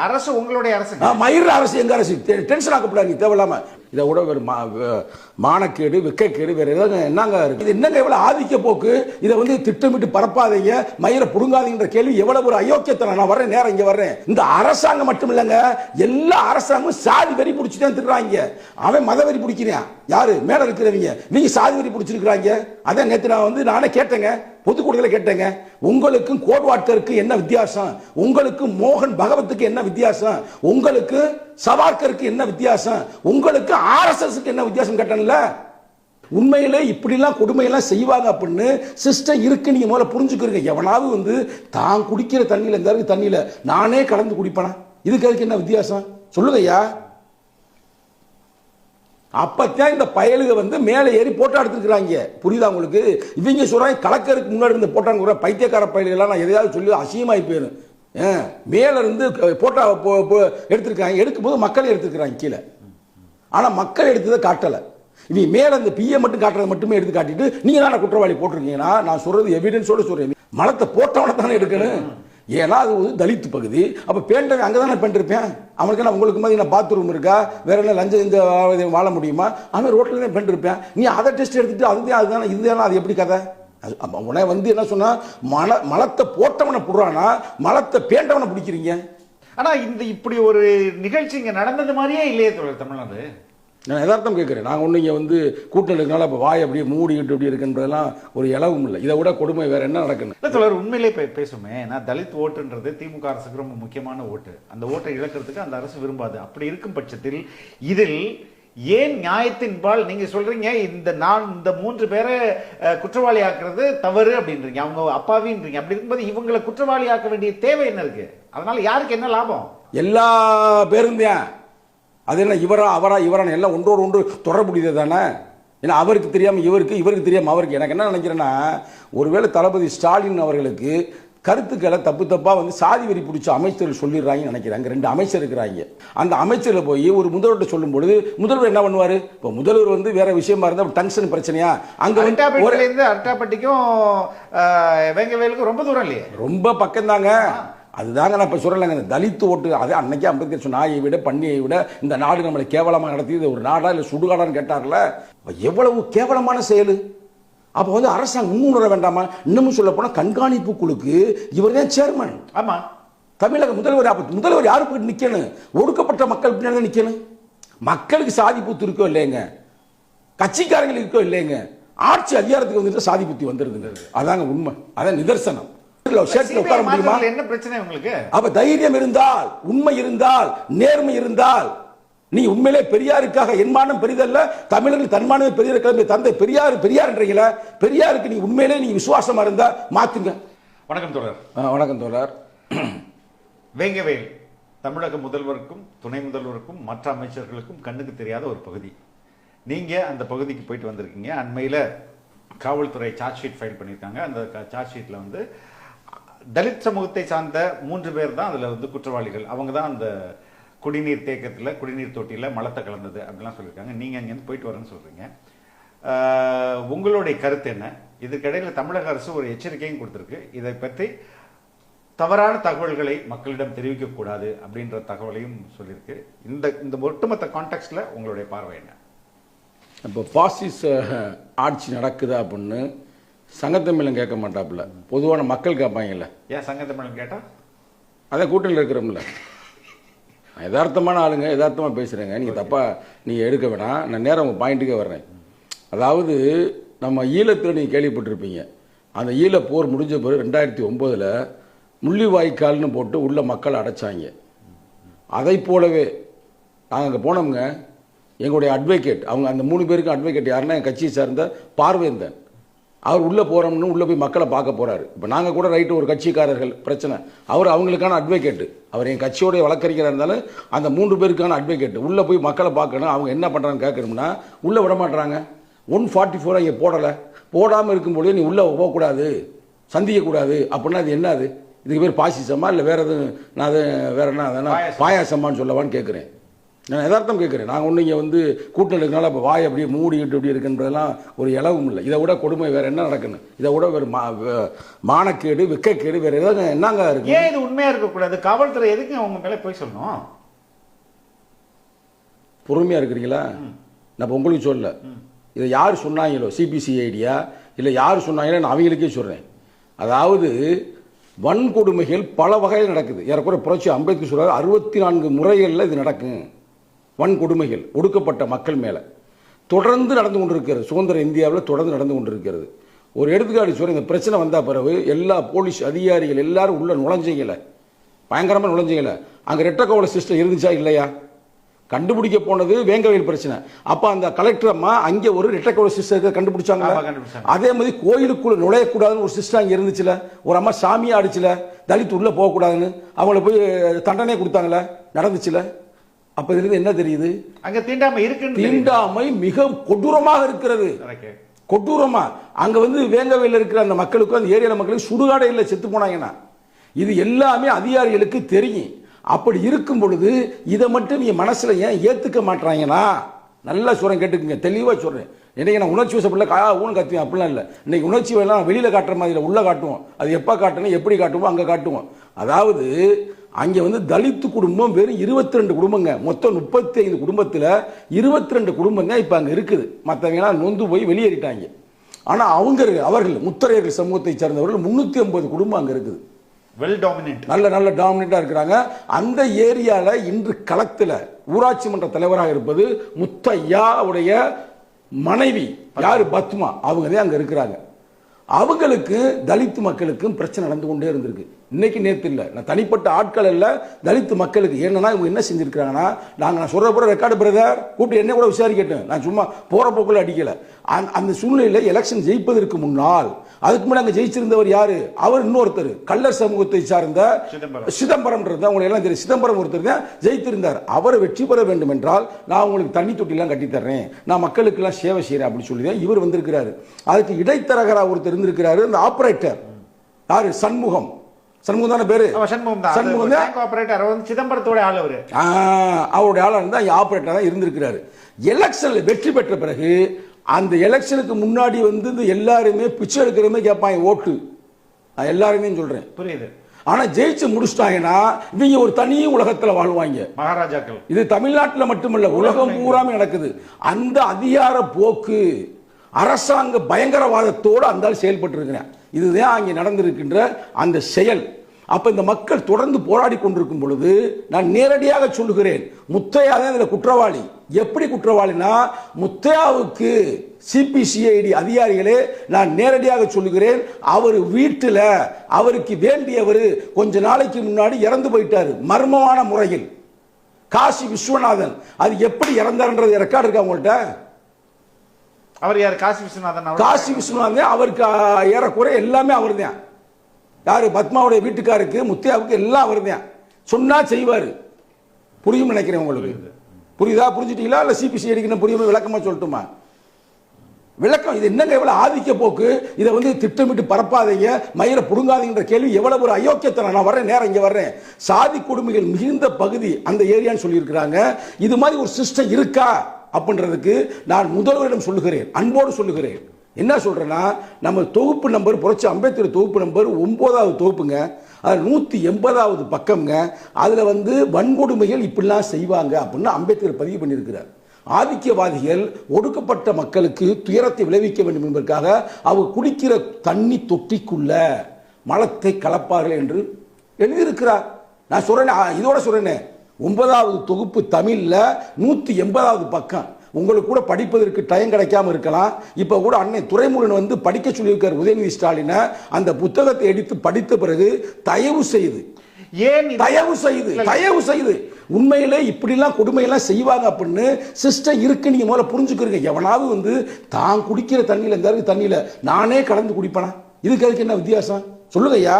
அரசு உங்களுடைய அரசு, மயிர அரசு எங்க அரசு? டென்ஷன் ஆக்கப்படாது தேவையில்லாம. இதை விட வேறு மானக்கேடு வெக்கக்கேடு வேற ஏதாவது என்னங்க இருக்கு? இது என்னங்க எவ்வளவு ஆதிக்க போக்கு? இதை வந்து திட்டமிட்டு பரப்பாதீங்க, மயிரை புடுங்காதீங்கன்ற கேள்வி எவ்வளவு ஒரு அயோக்கியத்தனம். நான் வர்றேன், நேரம் இங்க வர்றேன். இந்த அரசாங்கம் மட்டும் இல்லைங்க, எல்லா அரசாங்கமும் சாதி வரி பிடிச்சிதான் திட்டுறாங்க. அவன் மத வரி பிடிக்கிறான். யாரு மேல இருக்கிறவங்க? நீங்க சாதி வரி பிடிச்சிருக்கிறாங்க. அதான் நேற்று நான் வந்து நானே கேட்டேங்க, பொதுக்கூட்டத்தில் கேட்டேங்க, உங்களுக்கும் கோட்வாட்டருக்கு என்ன வித்தியாசம்? உங்களுக்கு மோகன் பகவத்துக்கு என்ன வித்தியாசம்? உங்களுக்கு சவார்கருக்கு என்ன வித்தியாசம்? உங்களுக்கு ஆர்எஸ்எஸ்க்கு என்ன வித்தியாசம் கேட்டேன்ல. உண்மையிலே இப்படிலாம் கொடுமையெல்லாம் செய்வாங்க அப்படின்னு சிஸ்டம் இருக்கு. நீங்க முதல்ல புரிஞ்சுக்கிறீங்க. எவனாவது வந்து தான் குடிக்கிற தண்ணியில இந்த தண்ணியில நானே கலந்து குடிப்பேனா? இதுக்கு அதுக்கு என்ன வித்தியாசம் சொல்லுங்க ஐயா. அப்பத்தான் இந்த பயலுக வந்து மேலே ஏறி போட்டோ எடுத்துக்கிறாங்க. புரியுதா உங்களுக்கு? இவங்க சொல்றாங்க கலக்கருக்கு முன்னாடி இருந்த போட்டாங்க பைத்தியக்கார பயலுகெல்லாம் நான் எதையாவது சொல்லி அசியமாயி போயிடும். மேல இருந்து போட்டோ எடுத்திருக்காங்க. எடுக்கும்போது மக்கள் எடுத்துக்கிறாங்க கீழே. ஆனா மக்கள் எடுத்ததை காட்டல. இவங்க மேல இந்த பிஏ மட்டும் காட்டுறது மட்டுமே எடுத்து காட்டிட்டு நீங்க தானே குற்றவாளி போட்டிருக்கீங்கன்னா, நான் சொல்றது எவிடன்ஸோட சொல்றேன். மலத்தை போட்டவனை தானே எடுக்கணும். ஏன்னா அது ஒரு தலித்து பகுதி. அப்ப பேண்டவன் அங்கதானே பண்ணிருப்பேன். அவனுக்கு என்ன உங்களுக்கு மாதிரி பாத்ரூம் இருக்கா? வேற என்ன லஞ்சம் இந்த வாழ முடியுமா? அவன் ரோட்ல தான் பண்ணிருப்பேன். நீ அதை டெஸ்ட் எடுத்துட்டு அதுதானே இதுதானே, அது எப்படி கதை? உன வந்து என்ன சொன்னா மலத்தை போட்டவனை புடுறானா மலத்தை பேண்டவனை பிடிக்கிறீங்க. ஆனா இந்த இப்படி ஒரு நிகழ்ச்சி இங்க நடந்தது மாதிரியே இல்லையே தமிழ்நாடு. நான் யதார்த்தம் கேட்குறேன். நாங்கள் ஒன்று இங்கே வந்து கூட்டம் இருக்கனால இப்போ வாய் அப்படியே மூடிக்கிட்டு இப்படி இருக்குன்றதெல்லாம் ஒரு இலவும் இல்லை. இதை விட கொடுமை வேற என்ன நடக்கணும்? இல்லை தொடர் உண்மையிலே பேசுமே. நான் தலித் ஓட்டுன்றது திமுக அரசுக்கு ரொம்ப முக்கியமான ஓட்டு. அந்த ஓட்டை இழக்கிறதுக்கு அந்த அரசு விரும்பாது. அப்படி இருக்கும் பட்சத்தில் இதில் ஏன் நியாயத்தின்பால் நீங்க சொல்றீங்க இந்த 3 பேரை குற்றவாளி ஆக்குறது தவறு அப்படின்றீங்க, அவங்க அப்பாவின்றீங்க. அப்படி இருக்கும்போது இவங்களை குற்றவாளி ஆக்க வேண்டிய தேவை என்ன இருக்கு? அதனால யாருக்கு என்ன லாபம்? எல்லா பேரும் தான். அது என்ன இவரா அவரா இவரான எல்லாம் ஒன்றோடு ஒன்று தொடர்புடையது தானே. ஏன்னா அவருக்கு தெரியாமல் இவருக்கு, இவருக்கு தெரியாமல் அவருக்கு. எனக்கு என்ன நினைக்கிறேன்னா, ஒருவேளை தளபதி ஸ்டாலின் அவர்களுக்கு கருத்துக்களை தப்பா வந்து சாதி வெறி பிடிச்ச அமைச்சர்கள் சொல்லிடுறாங்கன்னு நினைக்கிறாங்க. 2 அமைச்சர் இருக்கிறாங்க. அந்த அமைச்சரில் போய் ஒரு முதல்வர்கிட்ட சொல்லும் பொழுது முதல்வர் என்ன பண்ணுவாரு? இப்போ முதல்வர் வந்து வேற விஷயமா இருந்தால் டென்ஷன் பிரச்சனையா? அங்க அட்டாப்பட்டிக்கும் வேங்கவேலுக்கும் ரொம்ப தூரம் இல்லையே, ரொம்ப பக்கம் தாங்க. அதுதாங்க நான் இப்போ சொல்லலைங்க. தலித்து ஓட்டு அது அன்னைக்கே அம்பேத்கர் சொன்ன நாயை விட பன்னியை விட இந்த நாடு நம்மளை கேவலமாக நடத்தி இது ஒரு நாடா இல்லை சுடுகாடான்னு கேட்டார்ல. எவ்வளவு கேவலமான செயல். அப்போ வந்து அரசாங்கம் முன்னுணர வேண்டாமா? இன்னமும் சொல்ல போனால் கண்காணிப்பு குழுக்கு இவர் தான் சேர்மன். ஆமா, தமிழக முதல்வர் யாரு போய் நிற்கணும்? ஒடுக்கப்பட்ட மக்கள் பின்னாடி நிற்கணும். மக்களுக்கு சாதி பூத்து இருக்கோ இல்லைங்க, கட்சிக்காரங்களுக்கு இருக்கோ இல்லைங்க, ஆட்சி அதிகாரத்துக்கு வந்துட்டு சாதி புத்தி வந்துருதுங்க. அதாங்க உண்மை, அதான் நிதர்சனம். என்ன பிரச்சனை உங்களுக்கு? அப்ப தைரியம் இருந்தால், உண்மை இருந்தால், நேர்மை இருந்தால், நீ உண்மையிலே பெரியாருக்காக என்மானம் பெரிதல்ல, தமிழர்கள் தன்மானமே பெரியார் தந்தை பெரியார்ன்றீங்களா? பெரியாருக்கு நீ உண்மையிலே நீ விசுவாசமா இருந்தா மாத்துங்க. வணக்கம் தோழர். வணக்கம் தோழர். வேங்கவேல் தமிழக முதல்வருக்கும் துணை முதல்வருக்கும் மற்ற அமைச்சர்களுக்கும் கண்ணுக்கு தெரியாத ஒரு பகுதி. நீங்க அந்த பகுதிக்கு போயிட்டு வந்திருக்கீங்க. அண்மையில காவல்துறை சார்ஜ் ஷீட் ஃபைல் பண்ணியிருக்காங்க. அந்த சார்ஜ் ஷீட்ல வந்து தலித் சமூகத்தை சார்ந்த 3 பேர் தான் அதுல வந்து குற்றவாளிகள். அவங்க தான் அந்த குடிநீர் தேக்கத்தில் குடிநீர் தொட்டியில் மலத்தை கலந்தது அப்படிலாம் சொல்லியிருக்காங்க. நீங்கள் அங்கேருந்து போயிட்டு வரேன்னு சொல்கிறீங்க. உங்களுடைய கருத்து என்ன? இதுக்கிடையில் தமிழக அரசு ஒரு எச்சரிக்கையும் கொடுத்துருக்கு. இதை பற்றி தவறான தகவல்களை மக்களிடம் தெரிவிக்கக்கூடாது அப்படின்ற தகவலையும் சொல்லியிருக்கு. இந்த ஒட்டுமொத்த கான்டெக்ட்ல உங்களுடைய பார்வை என்ன? இப்போ பாசிச ஆட்சி நடக்குதா அப்படின்னு சங்கத்தமிழன் கேட்க மாட்டாப்புல, பொதுவான மக்கள் கேட்பாங்கல்ல. ஏன் சங்கத்தமிழன் கேட்டா? அதான் கூட்டணியில் இருக்கிறோம்ல. யதார்த்தமான ஆளுங்க, யதார்த்தமாக பேசுகிறேங்க. நீங்கள் தப்பாக நீங்கள் எடுக்க வேணாம். நான் நேரம் உங்கள் பாயிண்ட்டுக்கே வர்றேன். அதாவது நம்ம ஈழத்தில் நீங்கள் கேள்விப்பட்டிருப்பீங்க. அந்த ஈழ போர் முடிஞ்ச பிறகு 2009 முள்ளிவாய்க்கால்னு போட்டு உள்ள மக்கள் அடைச்சாங்க. அதை போலவே நாங்கள் அங்கே போனோம்ங்க. எங்களுடைய அட்வொகேட், அவங்க அந்த 3 பேருக்கும் அட்வொகேட் யாருன்னா என் கட்சியை சார்ந்த பார்வேந்தன். அவர் உள்ளே போகிறோம்னு உள்ளே போய் மக்களை பார்க்க போகிறாரு. இப்போ நாங்கள் கூட ரைட்டு ஒரு கட்சிக்காரர்கள் பிரச்சனை, அவர் அவங்களுக்கான அட்வொகேட்டு. அவர் என் கட்சியோடைய வழக்கறிஞராக இருந்தாலும் அந்த 3 பேருக்கான அட்வொகேட்டு. உள்ளே போய் மக்களை பார்க்கணும், அவங்க என்ன பண்ணுறாங்கன்னு கேட்கணும்னா உள்ளே விட மாட்டுறாங்க. 144 இங்கே போடலை. போடாமல் இருக்கும்போதே நீ உள்ளே போகக்கூடாது, சந்திக்கக்கூடாது அப்படின்னா அது என்ன? அது இதுக்கு பேர் பாசிசமா இல்லை வேறு எதுவும்? நான் அது வேற என்ன அதனால் பாயாசமானு சொல்லவான்னு கேட்குறேன். நான் யதார்த்தம் கேட்குறேன். நாங்கள் ஒன்று இங்கே வந்து கூட்டம் இருக்கனால இப்போ வாய் அப்படியே மூடிக்கிட்டு இப்படி இருக்குன்றதெல்லாம் ஒரு இலவும் இல்லை. இதை விட கொடுமை வேறு என்ன நடக்கணும்? இதை விட வேறு மானக்கேடு வெக்கக்கேடு வேறு ஏதாவது என்னங்க இருக்கு? ஏன் இது உண்மையாக இருக்கக்கூடாது? காவல்துறை எதுக்கு அவங்க மேலே போய் சொல்லணும்? பொறுமையாக இருக்கிறீங்களா? நான் உங்களுக்கு சொல்லல, இதை யார் சொன்னாங்களோ, சிபிசிஐடியா இல்லை யார் சொன்னாங்களோ நான் அவங்களுக்கே சொல்கிறேன். அதாவது வன்கொடுமைகள் பல வகையில் நடக்குது. ஏறக்குறைய புரட்சி அம்பேத்கர் சொல்றாரு 64 முறைகளில் இது நடக்கும். வன்கொடுமைகள் ஒடுக்கப்பட்ட மக்கள் மேலே தொடர்ந்து நடந்து கொண்டிருக்கிறது. சுதந்திர இந்தியாவில் தொடர்ந்து நடந்து கொண்டிருக்கிறது. ஒரு எடுத்துக்காட்டு சொல்ற, இந்த பிரச்சனை வந்த பிறகு எல்லா போலீஸ் அதிகாரிகள் எல்லாரும் உள்ள நுழைஞ்சீங்கள, பயங்கரமாக நுழைஞ்சீங்கள. அங்கே ரெட்டக்கோவல சிஸ்டம் இருந்துச்சா இல்லையா? கண்டுபிடிக்க போனது வேங்கவேல் பிரச்சனை. அப்ப அந்த கலெக்டர் அம்மா அங்கே ஒரு ரெட்டக்கோவல சிஸ்டத்தை கண்டுபிடிச்சாங்க. அதே மாதிரி கோயிலுக்குள்ள நுழையக்கூடாதுன்னு ஒரு சிஸ்டம் அங்கே இருந்துச்சுல. ஒரு அம்மா சாமியா அடிச்சுல, தலித் உள்ள போகக்கூடாதுன்னு அவங்கள போய் தண்டனை கொடுத்தாங்கள, நடந்துச்சுல. அப்ப இதுல என்ன தெரியுது? அங்க தீண்டாமை இருக்கு. தீண்டாமை மிக கொடூரமாக இருக்கிறது. கொடூரமா அங்க வந்து வேங்கவேல இருக்கிற அந்த மக்களுக்கும் அந்த ஏரியால மக்களுக்கு சுடுகாடை இல்லை, செத்து போனாங்கன்னா. இது எல்லாமே அதிகாரிகளுக்கு தெரியும். அப்படி இருக்கும் பொழுது இதை மட்டும் நீங்க மனசுல ஏன் ஏத்துக்க மாட்டாங்கன்னா, நல்லா சொல்றேன், கேட்டுக்குங்க, தெளிவா சொல்றேன். இன்னைக்கு நான் உணர்ச்சி வசப்படல ஊன்னு கத்துவேன் அப்படிலாம் இல்லை. இன்னைக்கு உணர்ச்சி எல்லாம் வெளியில காட்டுற மாதிரி உள்ள காட்டுவோம். அது எப்ப காட்டணும், எப்படி காட்டுவோம், அங்க காட்டுவோம். அதாவது அங்க வந்து தலித்து குடும்பம் வெறும் 22 குடும்பங்க. மொத்தம் 35 குடும்பத்தில் 22 குடும்பங்க இப்ப அங்க இருக்குது. மற்றவங்க நொந்து போய் வெளியேறிட்டாங்க. ஆனா அவர்கள் முத்தரையர்கள் சமூகத்தை சேர்ந்தவர்கள் 350 குடும்பம் அங்க இருக்குது. நல்ல டாமினண்டா இருக்கிறாங்க. அந்த ஏரியால இன்று களத்தில் ஊராட்சி மன்ற தலைவராக இருப்பது முத்தையா உடைய மனைவி யாரு, பத்மா. அவங்க தான் அங்க இருக்கிறாங்க. அவங்களுக்கு தலித்து மக்களுக்கும் பிரச்சனை நடந்து கொண்டே இருந்திருக்கு. இன்னைக்கு நேற்று இல்லை, நான் தனிப்பட்ட ஆட்கள் இல்ல, தலித்து மக்களுக்கு. என்னன்னா இவங்க என்ன செஞ்சிருக்காங்கன்னா, நான் சொல்ற போற ரெக்கார்டு பிரதர் கூப்பிட்டு என்ன கூட விசாரிக்கட்டும், நான் சும்மா போற போக்குல அடிக்கல. அந்த சூழ்நிலையில் எலெக்ஷன் ஜெயிப்பதற்கு முன்னால், அதுக்கு முன்னாடி அங்க ஜெயிச்சிருந்தவர் யாரு, அவர் இன்னொருத்தர் கள்ளர் சமூகத்தை சார்ந்த சிதம்பரம். அவங்க எல்லாம் தெரியும், சிதம்பரம் ஒருத்தர் தான் ஜெயித்திருந்தார். அவரை வெற்றி பெற வேண்டும் என்றால் நான் உங்களுக்கு தண்ணி தொட்டி எல்லாம் கட்டி தர்றேன், நான் மக்களுக்கு எல்லாம் சேவை செய்யறேன் அப்படின்னு சொல்லி தான் இவர் வந்திருக்கிறாரு. அதுக்கு இடைத்தரகரா ஒருத்தர் இருந்திருக்கிறாரு, அந்த ஆபரேட்டர் யாரு, சண்முகம் தானே பேரு, சண்முகம் சிதம்பரத்தோட ஆள். அவருடைய ஆளா இருந்தா ஆபரேட்டர் தான் இருந்திருக்கிறாரு. எலெக்ஷன்ல வெற்றி பெற்ற பிறகு அந்த எலெக்ஷனுக்கு முன்னாடி வந்து எல்லாருமே பிச்சை எடுக்கிறமே கேட்பாங்க ஓட்டு, எல்லாருமே சொல்றேன், புரியுது. ஆனா ஜெயிச்சு முடிச்சிட்டாங்கன்னா இவங்க ஒரு தனி உலகத்துல வாழ்வாங்க, மகாராஜாக்கள். இது தமிழ்நாட்டில் மட்டுமல்ல, உலகம் பூராமே நடக்குது. அந்த அதிகார போக்கு அரசாங்க பயங்கரவாதத்தோடு அந்த செயல்பட்டு இருக்கிறேன். இதுதான் அங்கே நடந்திருக்கின்ற அந்த செயல். அப்ப இந்த மக்கள் தொடர்ந்து போராடி கொண்டிருக்கும் பொழுது நான் நேரடியாக சொல்லுகிறேன், முத்தையா தான் இதுல குற்றவாளி. எப்படி குற்றவாளினா, முத்தையாவுக்கு சிபிசிஐடி அதிகாரிகளே நான் நேரடியாக சொல்லுகிறேன், அவர் வீட்டில் அவருக்கு வேண்டியவர் கொஞ்ச நாளைக்கு முன்னாடி இறந்து போயிட்டாரு மர்மமான முறையில். காசி விஸ்வநாதன், அது எப்படி இறந்தார்ன்றது ரெக்கார்டு இருக்கா உங்கள்கிட்ட? அவர் யார்? காசி விஸ்வநாதன். காசி விஸ்வநாதன் அவருக்கு ஏறக்குறை எல்லாமே அவர் தான். யாரு? பத்மாவுடைய வீட்டுக்காருக்கு, முத்தையாவுக்கு எல்லாம் அவர் தான். சொன்னா செய்வாரு. புரியும் நினைக்கிறேன் உங்களுக்கு. புரியுதா? புரிஞ்சுட்டீங்களா? இல்ல சிபிசிஐடிக்கு புரியும் விளக்கமா சொல்லட்டுமா? விளக்கம். இது என்னங்க எவ்வளவு ஆதிக்க போக்கு, இதை வந்து திட்டமிட்டு பரப்பாதீங்க, மயிரை புடுங்காதீங்கன்ற கேள்வி எவ்வளவு ஒரு அயோக்கியத்தனம். நான் வர்றேன், நேரம் இங்க வர்றேன். சாதி கொடுமைகள் மிகுந்த பகுதி அந்த ஏரியான்னு சொல்லி இருக்கிறாங்க. இது மாதிரி ஒரு சிஸ்டம் இருக்கா அப்படின்றதுக்கு நான் முதல்வரிடம் சொல்லுகிறேன், அன்போடு சொல்லுகிறேன். என்ன சொல்றேன்னா, நம்ம தொகுப்பு நம்பர் புரட்சி அம்பேத்கர் தொகுப்பு நம்பர் 9வது தொகுப்புங்க, அது 180வது பக்கம்ங்க. அதுல வந்து வன்கொடுமைகள் இப்படிலாம் செய்வாங்க அப்படின்னு அம்பேத்கர் பதிவு பண்ணியிருக்கிறார். ஆதிக்கவாதிகள் ஒடுக்கப்பட்ட மக்களுக்கு துயரத்தை விளைவிக்க வேண்டும் என்பதற்காக அவங்க குடிக்கிற தண்ணி தொட்டிக்குள்ள மலத்தை கலப்பார்கள் என்று எழுதியிருக்கிறார். நான் சொல்றேன், இதோட சொல்றேன், 9வது தொகுப்பு தமிழ்ல 180வது பக்கம். உங்களுக்கு கூட படிப்பதற்கு டைம் கிடைக்காம இருக்கலாம். இப்ப கூட அன்னை துரைமுருகன் வந்து படிக்க சொல்லியிருக்கார் உதயநிதி ஸ்டாலின். அந்த புத்தகத்தை எடுத்து படித்த பிறகு தயவு செய்து உண்மையிலே இப்படிலாம் கொடுமையெல்லாம் செய்வாங்க அப்படின்னு சிஸ்டம் இருக்கு. நீங்க முதல்ல புரிஞ்சுக்கிறீங்க. எவனாவது வந்து தான் குடிக்கிற தண்ணியில இருந்தாரு, தண்ணியில நானே கலந்து குடிப்பேனா? இதுக்கு அதுக்கு என்ன வித்தியாசம் சொல்லுங்க ஐயா?